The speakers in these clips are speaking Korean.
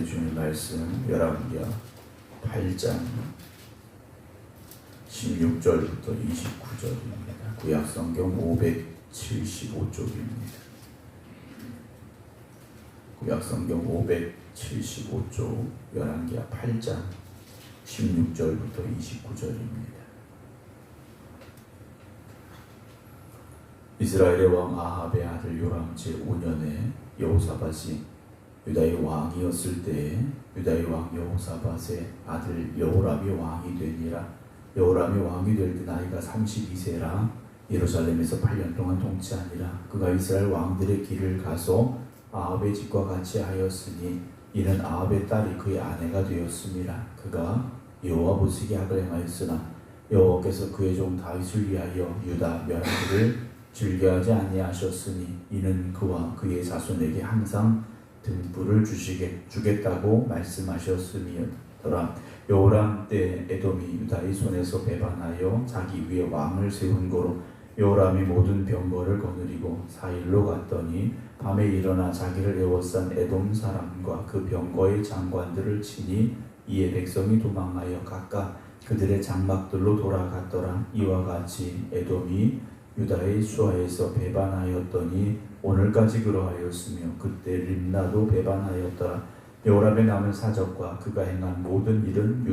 은혜 주는 말씀 열왕기하 8장 16절부터 29절입니다. 구약성경 575쪽입니다. 구약성경 575쪽 열왕기하 8장 16절부터 29절입니다. 이스라엘의 왕 아합의 아들 요람 제5년에 여호사밧이 유다의 왕이었을 때에 유다의 왕 여호사밧의 아들 여호람이 왕이 되니라. 여호람이 왕이 될 때 나이가 32세라 예루살렘에서 8년 동안 통치하니라. 그가 이스라엘 왕들의 길을 가서 아합의 집과 같이 하였으니 이는 아합의 딸이 그의 아내가 되었음이라. 그가 여호와 보시기에 악을 행하였으나 여호와께서 그의 종 다윗을 위하여 유다 멸하기를 즐겨하지 아니하셨으니 이는 그와 그의 자손에게 항상 등불을 주겠다고 말씀하셨음이더라. 여호람 때 에돔이 유다의 손에서 배반하여 자기 위에 왕을 세운 거로 여호람이 모든 병거를 거느리고 사일로 갔더니 밤에 일어나 자기를 에워싼 에돔 사람과 그 병거의 장관들을 치니 이에 백성이 도망하여 각각 그들의 장막들로 돌아갔더라. 이와 같이 에돔이 유다의 수하에서 배반하였더니 오늘까지 그러하였으며 그때 림나도 배반하였더라. 여호람의 남은 사적과 그가 행한 모든 일은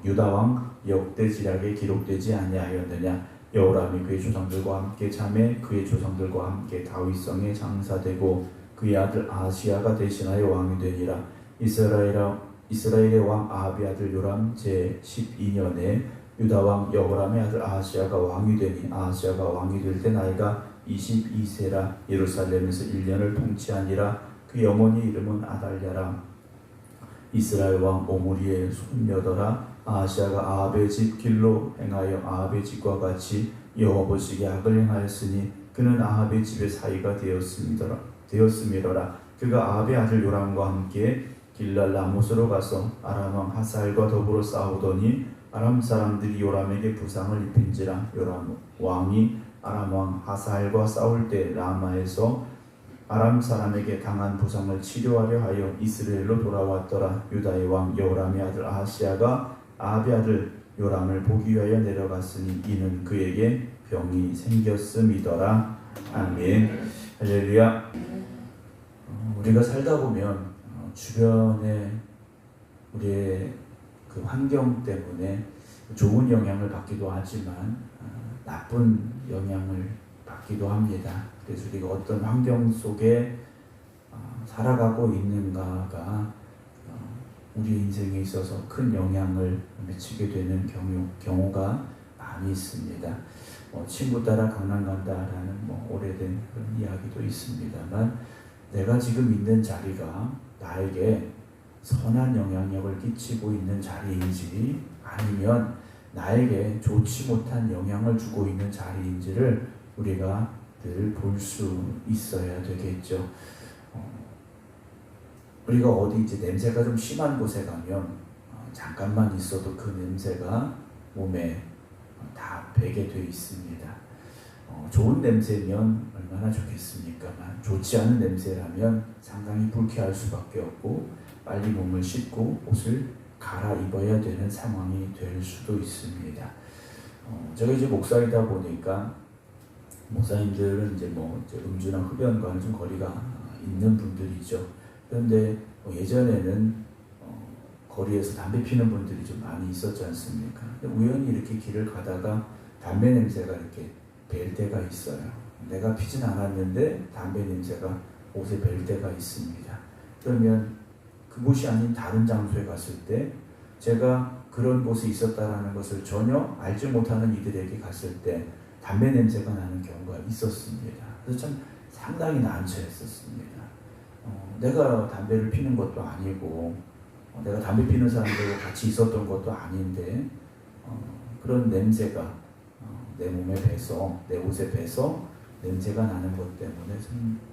유다왕 역대지략에 기록되지 아니하였느냐. 여호람이 그의 조상들과 함께 잠에 그의 조상들과 함께 다윗성에 장사되고 그의 아들 아하시야가 대신하여 왕이 되니라. 이스라엘의 왕 아합의 아들 요람 제12년에 유다왕 여호람의 아들 아하시야가 왕이 되니 아하시야가 왕이 될 때 나이가 22세라. 예루살렘에서 1년을 통치하니라. 그의 어머니 이름은 아달랴라. 이스라엘 왕 오므리의 손녀더라. 아하시야가 아합의 집 길로 행하여 아합의 집과 같이 여호와 보시기에 악을 행하였으니 그는 아합의 집의 사이가 되었음이더라. 그가 아합의 아들 요람과 함께 길랄 라못으로 가서 아람 왕 하사엘과 더불어 싸우더니 아람 사람들이 요람에게 부상을 입힌지라. 요람 왕이 아람 왕 하사엘과 싸울 때 라마에서 아람 사람에게 당한 부상을 치료하려 하여 이스라엘로 돌아왔더라. 유다의 왕 여호람의 아들 아하시야가 아합의 아들 요람을 보기 위하여 내려갔으니 이는 그에게 병이 생겼음이더라. 아멘. 할렐루야. 우리가 살다 보면 주변에 우리의 그 환경 때문에 좋은 영향을 받기도 하지만 나쁜 영향을 받기도 합니다. 그래서 우리가 어떤 환경 속에 살아가고 있는가가 우리 인생에 있어서 큰 영향을 미치게 되는 경우가 많이 있습니다. 친구 따라 강남 간다라는 오래된 그런 이야기도 있습니다만 내가 지금 있는 자리가 나에게 선한 영향력을 끼치고 있는 자리인지 아니면 나에게 좋지 못한 영향을 주고 있는 자리인지를 우리가 늘 볼 수 있어야 되겠죠. 우리가 어디 이제 냄새가 좀 심한 곳에 가면 잠깐만 있어도 그 냄새가 몸에 다 배게 돼 있습니다. 좋은 냄새면 얼마나 좋겠습니까만 좋지 않은 냄새라면 상당히 불쾌할 수밖에 없고 빨리 몸을 씻고 옷을 갈아입어야 되는 상황이 될 수도 있습니다. 제가 이제 목사이다 보니까 목사님들은 이제 음주나 흡연과는 좀 거리가 있는 분들이죠. 그런데 예전에는 거리에서 담배 피는 분들이 좀 많이 있었지 않습니까? 우연히 이렇게 길을 가다가 담배 냄새가 이렇게 뵐 때가 있어요. 내가 피진 않았는데 담배 냄새가 옷에 뵐 때가 있습니다. 그러면 그곳이 아닌 다른 장소에 갔을 때 제가 그런 곳에 있었다라는 것을 전혀 알지 못하는 이들에게 갔을 때 담배 냄새가 나는 경우가 있었습니다. 그래서 참 상당히 난처했었습니다. 내가 담배를 피는 것도 아니고 내가 담배 피는 사람들과 같이 있었던 것도 아닌데 그런 냄새가 내 몸에 배서 내 옷에 배서 냄새가 나는 것 때문에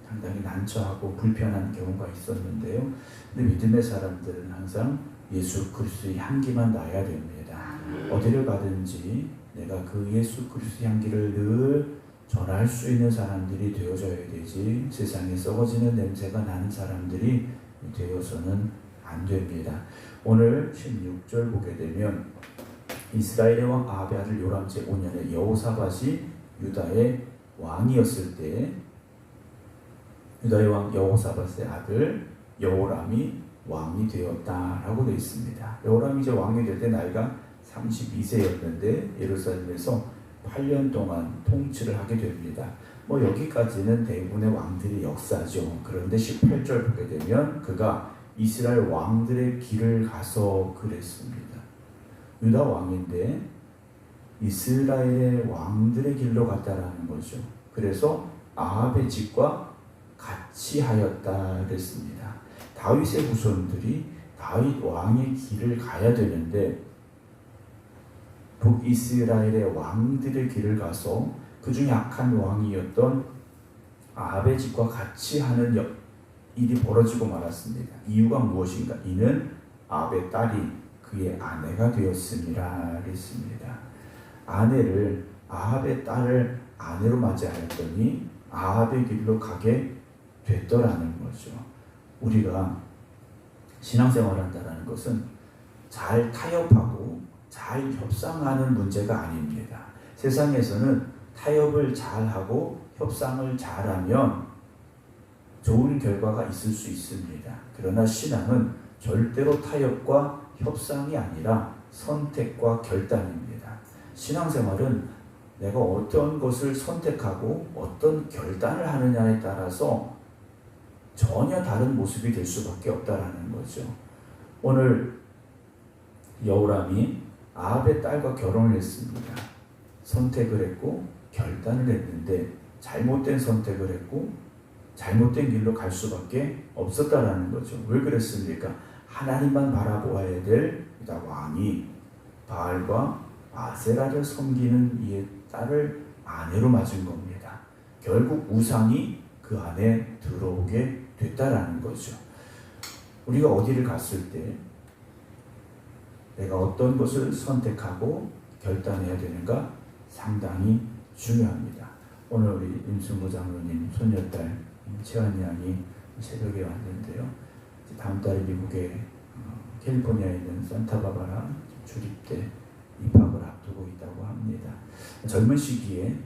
상당히 난처하고 불편한 경우가 있었는데요. 근데 믿음의 사람들은 항상 예수 그리스도의 향기만 나야 됩니다. 어디를 가든지 내가 그 예수 그리스도의 향기를 늘 전할 수 있는 사람들이 되어져야 되지 세상에 썩어지는 냄새가 나는 사람들이 되어서는 안 됩니다. 오늘 16절 보게 되면 이스라엘의 왕 아합의 아들 요람 제5년에 여호사밧이 유다의 왕이었을 때 유다의 왕 여호사밧의 아들 여호람이 왕이 되었다라고 되어 있습니다. 여호람이 이제 왕이 될 때 나이가 32세였는데 예루살렘에서 8년 동안 통치를 하게 됩니다. 여기까지는 대부분의 왕들의 역사죠. 그런데 18절 보게 되면 그가 이스라엘 왕들의 길을 가서 그랬습니다. 유다 왕인데 이스라엘의 왕들의 길로 갔다라는 거죠. 그래서 아합의 집과 같이 하였다 그랬습니다. 다윗의 후손들이 다윗 왕의 길을 가야 되는데 북이스라엘의 왕들의 길을 가서 그 중에 악한 왕이었던 아합의 집과 같이 하는 일이 벌어지고 말았습니다. 이유가 무엇인가? 이는 아합의 딸이 그의 아내가 되었음이라 했습니다. 아합의 딸을 아내로 맞이하였더니 아합의 길로 가게 됐더라는 거죠. 우리가 신앙생활한다는 것은 잘 타협하고 잘 협상하는 문제가 아닙니다. 세상에서는 타협을 잘하고 협상을 잘하면 좋은 결과가 있을 수 있습니다. 그러나 신앙은 절대로 타협과 협상이 아니라 선택과 결단입니다. 신앙생활은 내가 어떤 것을 선택하고 어떤 결단을 하느냐에 따라서 전혀 다른 모습이 될 수밖에 없다라는 거죠. 오늘 여호람이 아합의 딸과 결혼을 했습니다. 선택을 했고 결단을 했는데 잘못된 선택을 했고 잘못된 길로 갈 수밖에 없었다라는 거죠. 왜 그랬습니까? 하나님만 바라보아야 될 유다 왕이 바알과 아세라를 섬기는 이의 딸을 아내로 맞은 겁니다. 결국 우상이 그 안에 들어오게 됐다라는 거죠. 우리가 어디를 갔을 때 내가 어떤 것을 선택하고 결단해야 되는가 상당히 중요합니다. 오늘 우리 임승구 장로님 손녀딸 채환 양이 새벽에 왔는데요. 다음 달에 미국의 캘리포니아에 있는 산타바바라 주립대 입학을 앞두고 있다고 합니다. 젊은 시기에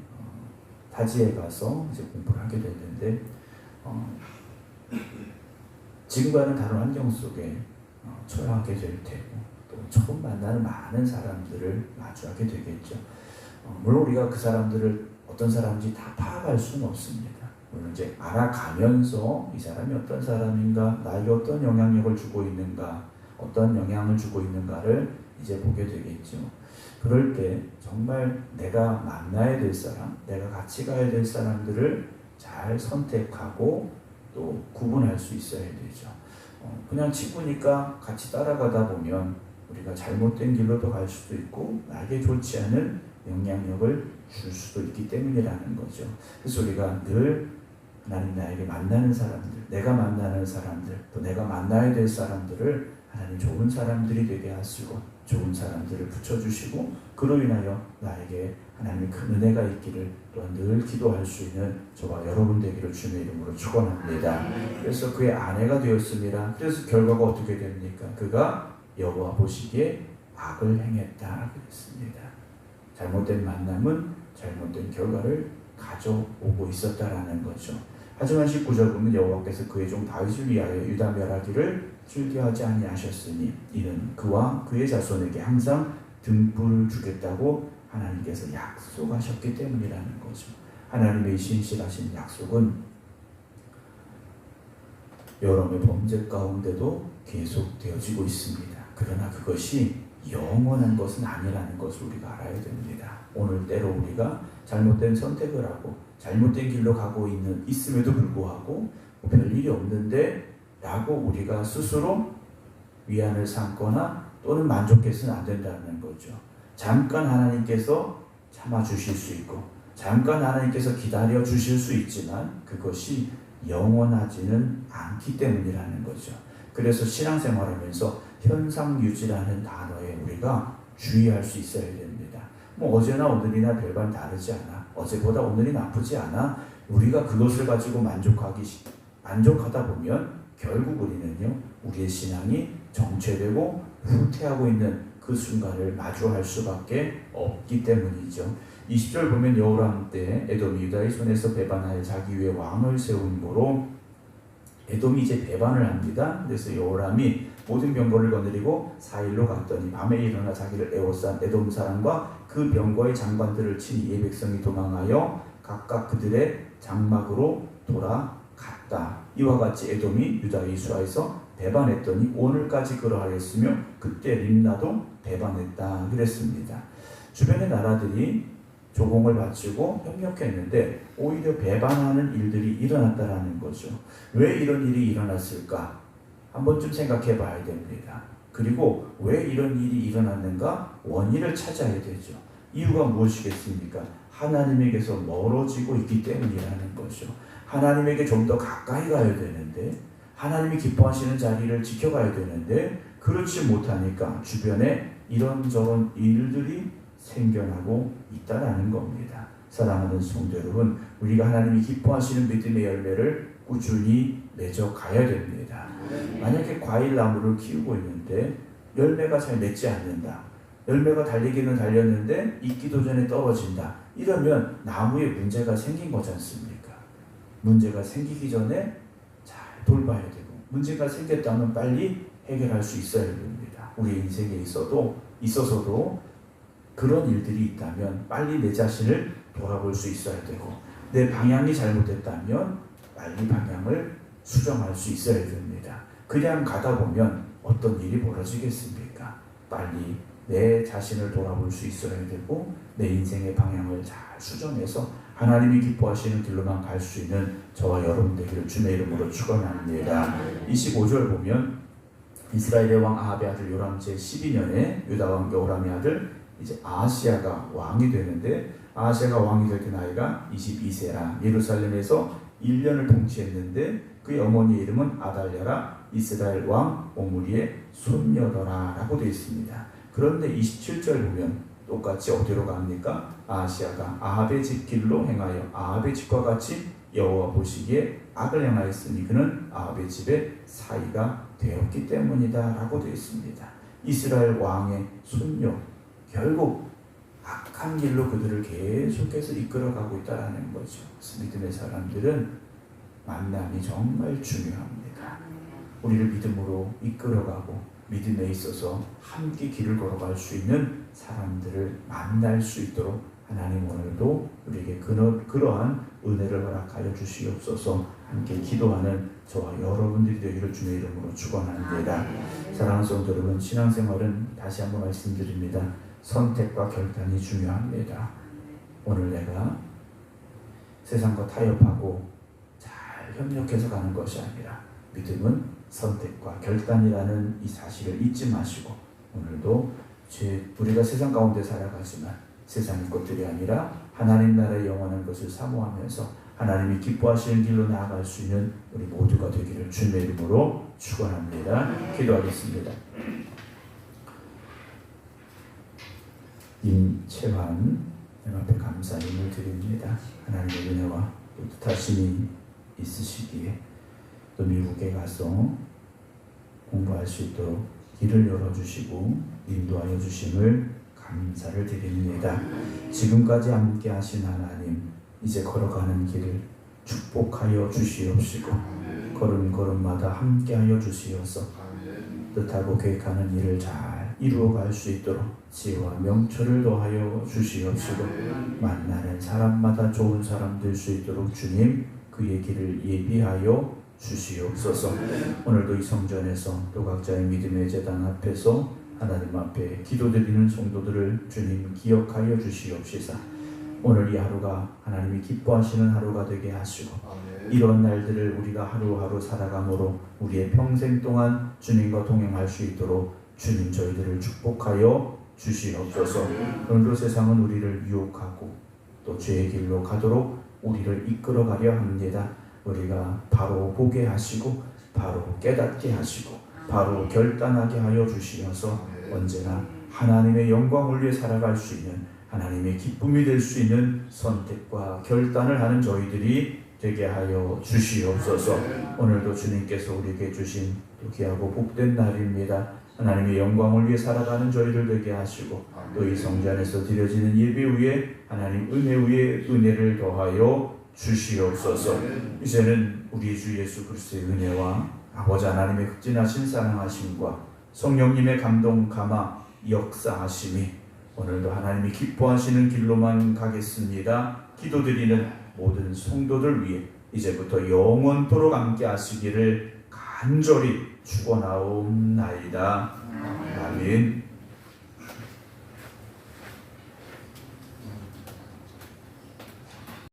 타지에 가서 이제 공부를 하게 됐는데 지금과는 다른 환경 속에 처하게 될 테고 또 처음 만나는 많은 사람들을 마주하게 되겠죠. 물론 우리가 그 사람들을 어떤 사람인지 다 파악할 수는 없습니다. 물론 이제 알아가면서 이 사람이 어떤 사람인가, 나에게 어떤 영향력을 주고 있는가, 어떤 영향을 주고 있는가를 이제 보게 되겠죠. 그럴 때 정말 내가 만나야 될 사람, 내가 같이 가야 될 사람들을 잘 선택하고 또 구분할 수 있어야 되죠. 그냥 친구니까 같이 따라가다 보면 우리가 잘못된 길로도 갈 수도 있고 나에게 좋지 않은 영향력을 줄 수도 있기 때문이라는 거죠. 그래서 우리가 늘 하나님 나에게 만나는 사람들, 내가 만나는 사람들, 또 내가 만나야 될 사람들을 하나님 좋은 사람들이 되게 하시고 좋은 사람들을 붙여주시고 그로 인하여 나에게 하나님의 큰 은혜가 있기를 또한 늘 기도할 수 있는 저와 여러분 되기를 주님의 이름으로 축원합니다. 그래서 그의 아내가 되었습니다. 그래서 결과가 어떻게 됩니까? 그가 여호와 보시기에 악을 행했다 그랬습니다. 잘못된 만남은 잘못된 결과를 가져오고 있었다라는 거죠. 하지만 19절 보면 여호와께서 그의 종 다윗을 위하여 유다 멸하기를 즐겨하지 아니하셨으니 이는 그와 그의 자손에게 항상 등불을 주겠다고 하나님께서 약속하셨기 때문이라는 거죠. 하나님의 신실하신 약속은 여러분의 범죄 가운데도 계속되어지고 있습니다. 그러나 그것이 영원한 것은 아니라는 것을 우리가 알아야 됩니다. 오늘 때로 우리가 잘못된 선택을 하고 잘못된 길로 가고 있음에도 불구하고 별일이 없는데 라고 우리가 스스로 위안을 삼거나 또는 만족해서는 안 된다는 거죠. 잠깐 하나님께서 참아주실 수 있고 잠깐 하나님께서 기다려 주실 수 있지만 그것이 영원하지는 않기 때문이라는 거죠. 그래서 신앙생활하면서 현상유지라는 단어에 우리가 주의할 수 있어야 됩니다. 어제나 오늘이나 별반 다르지 않아. 어제보다 오늘이 나쁘지 않아. 우리가 그것을 가지고 만족하다 보면 결국 우리는요 우리의 신앙이 정체되고 후퇴하고 있는 그 순간을 마주할 수밖에 없기 때문이죠. 20절 보면 여호람 때 에돔이 유다의 손에서 배반하여 자기 위에 왕을 세운 거로 에돔이 이제 배반을 합니다. 그래서 여호람이 모든 병거를 거느리고 사일로 갔더니 밤에 일어나 자기를 에워싼 에돔 사람과 그 병거의 장관들을 치니 이 백성이 도망하여 각각 그들의 장막으로 돌아갔다. 이와 같이 에돔이 유다의 수하에서 배반했더니 오늘까지 그러하였으며 그때 림나도 배반했다 그랬습니다. 주변의 나라들이 조공을 바치고 협력했는데 오히려 배반하는 일들이 일어났다라는 거죠. 왜 이런 일이 일어났을까? 한 번쯤 생각해 봐야 됩니다. 그리고 왜 이런 일이 일어났는가? 원인을 찾아야 되죠. 이유가 무엇이겠습니까? 하나님에게서 멀어지고 있기 때문이라는 거죠. 하나님에게 좀 더 가까이 가야 되는데, 하나님이 기뻐하시는 자리를 지켜가야 되는데 그렇지 못하니까 주변에 이런저런 일들이 생겨나고 있다라는 겁니다. 사랑하는 성도 여러분, 우리가 하나님이 기뻐하시는 믿음의 열매를 꾸준히 맺어 가야 됩니다. 만약에 과일나무를 키우고 있는데 열매가 잘 맺지 않는다, 열매가 달리기는 달렸는데 익기도 전에 떨어진다, 이러면 나무에 문제가 생긴 거지 않습니까? 문제가 생기기 전에 잘 돌봐야 되고, 문제가 생겼다면 빨리 해결할 수 있어야 됩니다. 우리 인생에 있어서도 그런 일들이 있다면 빨리 내 자신을 돌아볼 수 있어야 되고, 내 방향이 잘못됐다면 빨리 방향을 수정할 수 있어야 됩니다. 그냥 가다 보면 어떤 일이 벌어지겠습니까? 빨리 내 자신을 돌아볼 수 있어야 되고, 내 인생의 방향을 잘 수정해서 하나님이 기뻐하시는 길로만 갈 수 있는 저와 여러분 되기를 주의 이름으로 축원합니다. 25절 보면 이스라엘의 왕 아합의 아들 요람 제12년에 유다 왕 여호람의 아들 이제 아하시야가 왕이 되는데, 아하시야가 왕이 될 때 나이가 22세라 예루살렘에서 1년을 통치했는데 그의 어머니의 이름은 아달랴라 이스라엘 왕 오므리의 손녀더라 라고 되어 있습니다. 그런데 27절 보면 똑같이 어디로 갑니까? 아하시야가 아합의 집 길로 행하여 아합의 집과 같이 여호와 보시기에 악을 행하였으니 그는 아합의 집에 사이가 되었기 때문이다 라고 되어 있습니다. 이스라엘 왕의 손녀, 결국 악한 길로 그들을 계속해서 이끌어가고 있다는 거죠. 그래서 믿음의 사람들은 만남이 정말 중요합니다. 우리를 믿음으로 이끌어가고 믿음에 있어서 함께 길을 걸어갈 수 있는 사람들을 만날 수 있도록 하나님 오늘도 우리에게 그러한 은혜를 허락하여 주시옵소서. 함께 기도하는 저와 여러분들이 되기를 주의 이름으로 축원합니다. 사랑하는 성도 여러분, 신앙생활은 다시 한번 말씀드립니다. 선택과 결단이 중요합니다. 오늘 내가 세상과 타협하고 잘 협력해서 가는 것이 아니라 믿음은 선택과 결단이라는 이 사실을 잊지 마시고, 오늘도 우리가 세상 가운데 살아가지만 세상의 것들이 아니라 하나님 나라의 영원한 것을 사모하면서 하나님이 기뻐하시는 길로 나아갈 수 있는 우리 모두가 되기를 주님의 이름으로 축원합니다. 기도하겠습니다. 임채환 앞에 감사님을 드립니다. 하나님의 은혜와 뜻하심이 있으시기에 또 미국에 가서 공부할 수 있도록 길을 열어주시고 인도하여 주심을 감사를 드립니다. 지금까지 함께 하신 하나님, 이제 걸어가는 길을 축복하여 주시옵시고 걸음걸음마다 함께하여 주시어서 뜻하고 계획하는 일을 잘 이루어갈 수 있도록 지혜와 명철을 더하여 주시옵시고 만나는 사람마다 좋은 사람 될 수 있도록 주님 그의 길을 예비하여 주시옵소서. 오늘도 이 성전에서 또 각자의 믿음의 제단 앞에서 하나님 앞에 기도드리는 성도들을 주님 기억하여 주시옵시사. 오늘 이 하루가 하나님이 기뻐하시는 하루가 되게 하시고 이런 날들을 우리가 하루하루 살아감으로 우리의 평생 동안 주님과 동행할 수 있도록 주님 저희들을 축복하여 주시옵소서. 오늘도 세상은 우리를 유혹하고 또 죄의 길로 가도록 우리를 이끌어가려 합니다. 우리가 바로 보게 하시고 바로 깨닫게 하시고 바로 결단하게 하여 주시어서 언제나 하나님의 영광을 위해 살아갈 수 있는, 하나님의 기쁨이 될 수 있는 선택과 결단을 하는 저희들이 되게 하여 주시옵소서. 오늘도 주님께서 우리에게 주신 또 귀하고 복된 날입니다. 하나님의 영광을 위해 살아가는 저희들 되게 하시고 또 이 성전 안에서 드려지는 예배 위에 하나님 은혜 위에 은혜를 더하여 주시옵소서. 이제는 우리 주 예수 그리스도의 은혜와 아버지 하나님의 극진하신 사랑하심과 성령님의 감동 감화 역사하심이 오늘도 하나님이 기뻐하시는 길로만 가겠습니다. 기도드리는 모든 성도들 위해 이제부터 영원토록 함께 하시기를 간절히 축원하옵나이다. 아멘.